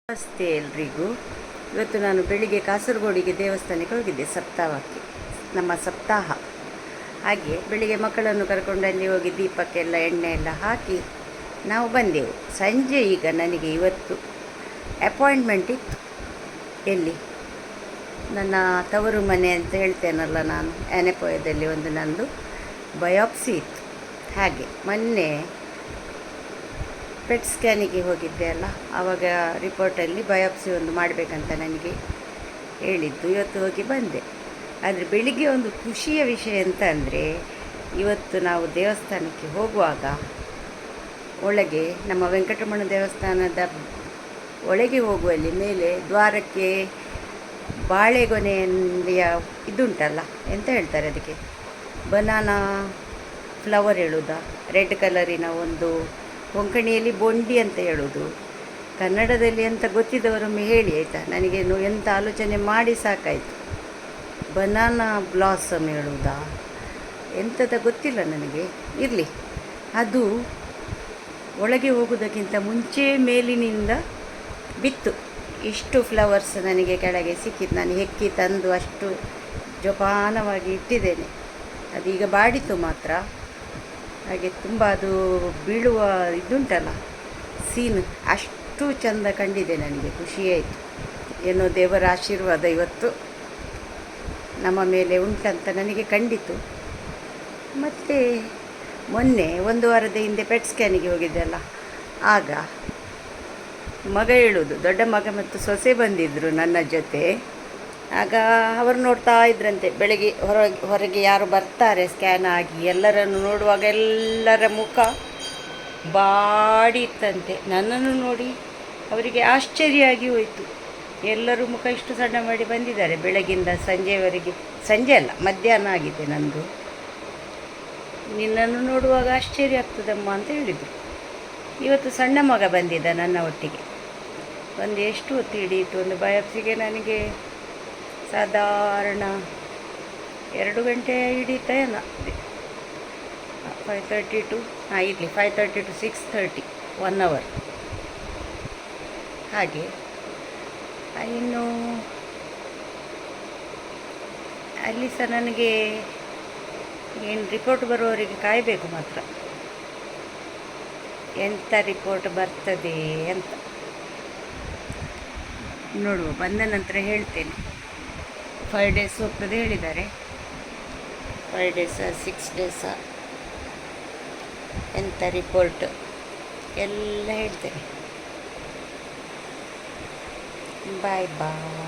ನಮಸ್ತೆ ಎಲ್ರಿಗೂ. ಇವತ್ತು ನಾನು ಬೆಳಿಗ್ಗೆ ಕಾಸರಗೋಡಿಗೆ ದೇವಸ್ಥಾನಕ್ಕೆ ಹೋಗಿದ್ದೆ ಸಪ್ತಾಹಕ್ಕೆ, ನಮ್ಮ ಸಪ್ತಾಹ. ಹಾಗೆ ಬೆಳಿಗ್ಗೆ ಮಕ್ಕಳನ್ನು ಕರ್ಕೊಂಡು ಅಲ್ಲಿ ಹೋಗಿ ದೀಪಕ್ಕೆಲ್ಲ ಎಣ್ಣೆ ಎಲ್ಲ ಹಾಕಿ ನಾವು ಬಂದೆವು. ಸಂಜೆ ಈಗ ನನಗೆ ಇವತ್ತು ಅಪಾಯಿಂಟ್ಮೆಂಟ್ ಇತ್ತು. ಎಲ್ಲಿ? ನನ್ನ ತವರು ಮನೆ ಅಂತ ಹೇಳ್ತೇನಲ್ಲ ನಾನು, ಆನೆಪೋಯದಲ್ಲಿ ಒಂದು ನಂದು ಬಯಾಪ್ಸಿ ಇತ್ತು. ಹಾಗೆ ಮೊನ್ನೆ ಪೆಟ್ ಸ್ಕ್ಯಾನಿಗೆ ಹೋಗಿದ್ದೆ ಅಲ್ಲ, ಆವಾಗ ರಿಪೋರ್ಟಲ್ಲಿ ಬಯಾಪ್ಸಿ ಒಂದು ಮಾಡಬೇಕಂತ ನನಗೆ ಹೇಳಿದ್ದು. ಇವತ್ತು ಹೋಗಿ ಬಂದೆ. ಆದರೆ ಬೆಳಿಗ್ಗೆ ಒಂದು ಖುಷಿಯ ವಿಷಯ ಅಂತ ಅಂದರೆ, ಇವತ್ತು ನಾವು ದೇವಸ್ಥಾನಕ್ಕೆ ಹೋಗುವಾಗ ಒಳಗೆ ನಮ್ಮ ವೆಂಕಟರಮಣ ದೇವಸ್ಥಾನದ ಒಳಗೆ ಹೋಗುವಲ್ಲಿ ಮೇಲೆ ದ್ವಾರಕ್ಕೆ ಬಾಳೆಗೊನೆಯ ಇದುಂಟಲ್ಲ, ಎಂತ ಹೇಳ್ತಾರೆ ಅದಕ್ಕೆ, ಬನಾನಾ ಫ್ಲವರ್ ಹೇಳುವುದಾ, ರೆಡ್ ಕಲರಿನ ಒಂದು ಕೊಂಕಣಿಯಲ್ಲಿ ಬೊಂಡಿ ಅಂತ ಹೇಳೋದು, ಕನ್ನಡದಲ್ಲಿ ಅಂತ ಗೊತ್ತಿದ್ದವರೊಮ್ಮೆ ಹೇಳಿ ಆಯಿತಾ. ನನಗೇನು ಎಂಥ ಆಲೋಚನೆ ಮಾಡಿ ಸಾಕಾಯಿತು. ಬನಾನಾ ಬ್ಲಾಸಮ್ ಹೇಳುವುದಾ ಎಂಥದ ಗೊತ್ತಿಲ್ಲ ನನಗೆ. ಇರಲಿ, ಅದು ಒಳಗೆ ಹೋಗೋದಕ್ಕಿಂತ ಮುಂಚೆ ಮೇಲಿನಿಂದ ಬಿತ್ತು. ಇಷ್ಟು ಫ್ಲವರ್ಸ್ ನನಗೆ ಕೆಳಗೆ ಸಿಕ್ಕಿತ್ತು. ನಾನು ಹೆಕ್ಕಿ ತಂದು ಅಷ್ಟು ಜೋಪಾನವಾಗಿ ಇಟ್ಟಿದ್ದೇನೆ. ಅದೀಗ ಬಾಡಿತು ಮಾತ್ರ. ಹಾಗೆ ತುಂಬ ಅದು ಬೀಳುವ ಇದುಂಟಲ್ಲ ಸೀನ್, ಅಷ್ಟು ಚೆಂದ ಕಂಡಿದೆ. ನನಗೆ ಖುಷಿಯಾಯಿತು. ಏನೋ ದೇವರ ಆಶೀರ್ವಾದ ಇವತ್ತು ನಮ್ಮ ಮೇಲೆ ಉಂಟಂತ ನನಗೆ ಕಂಡಿತು. ಮತ್ತು ಮೊನ್ನೆ ಒಂದು ವಾರದ ಹಿಂದೆ ಪೆಟ್ ಸ್ಕ್ಯಾನಿಗೆ ಹೋಗಿದ್ದೆಲ್ಲ, ಆಗ ಮಗ ಹೇಳೋದು, ದೊಡ್ಡ ಮಗ ಮತ್ತು ಸೊಸೆ ಬಂದಿದ್ದರು ನನ್ನ ಜೊತೆ. ಆಗ ಅವರು ನೋಡ್ತಾ ಇದ್ರಂತೆ, ಬೆಳಗ್ಗೆ ಹೊರಗೆ ಯಾರು ಬರ್ತಾರೆ ಸ್ಕ್ಯಾನ್ ಆಗಿ ಎಲ್ಲರನ್ನು ನೋಡುವಾಗ ಎಲ್ಲರ ಮುಖ ಬಾಡಿತ್ತಂತೆ. ನನ್ನನ್ನು ನೋಡಿ ಅವರಿಗೆ ಆಶ್ಚರ್ಯ ಆಗಿ ಹೋಯಿತು. ಎಲ್ಲರೂ ಮುಖ ಇಷ್ಟು ಸಣ್ಣ ಮಾಡಿ ಬಂದಿದ್ದಾರೆ ಬೆಳಗಿಂದ ಸಂಜೆವರೆಗೆ. ಸಂಜೆ ಅಲ್ಲ, ಮಧ್ಯಾಹ್ನ ಆಗಿದೆ ನಂದು. ನಿನ್ನನ್ನು ನೋಡುವಾಗ ಆಶ್ಚರ್ಯ ಆಗ್ತದಮ್ಮ ಅಂತ ಹೇಳಿದರು. ಇವತ್ತು ಸಣ್ಣ ಮಗ ಬಂದಿದ್ದ ನನ್ನ ಒಟ್ಟಿಗೆ. ಒಂದು ಎಷ್ಟು ಹೊತ್ತು ಹಿಡಿಯಿತು ಒಂದು ಬಯಾಪ್ಸಿಗೆ? ನನಗೆ ಸಾಧಾರಣ 2 ಗಂಟೆ ಹಿಡಿಯುತ್ತಾ ಏನೋ. 5:30 ಟು ಇರಲಿ 5:30 ಟು 6:30, 1 ಅವರ್. ಹಾಗೆ ಇನ್ನು ಅಲ್ಲಿ ಸಹ ನನಗೆ ಏನು ರಿಪೋರ್ಟ್ ಬರುವವರೆಗೆ ಕಾಯಬೇಕು ಮಾತ್ರ. ಎಂಥ ರಿಪೋರ್ಟ್ ಬರ್ತದೆ ಅಂತ ನೋಡುವ, ಬಂದ ನಂತರ ಹೇಳ್ತೇನೆ. 5 ಡೇಸ್ ಹೋಗ್ತದೆ ಹೇಳಿದ್ದಾರೆ. 5 ಡೇಸ 6 ಡೇಸ ಎಂಥ ರಿಪೋರ್ಟ್ ಎಲ್ಲ ಹೇಳ್ತೇನೆ. ಬಾಯ್ ಬಾಯ್.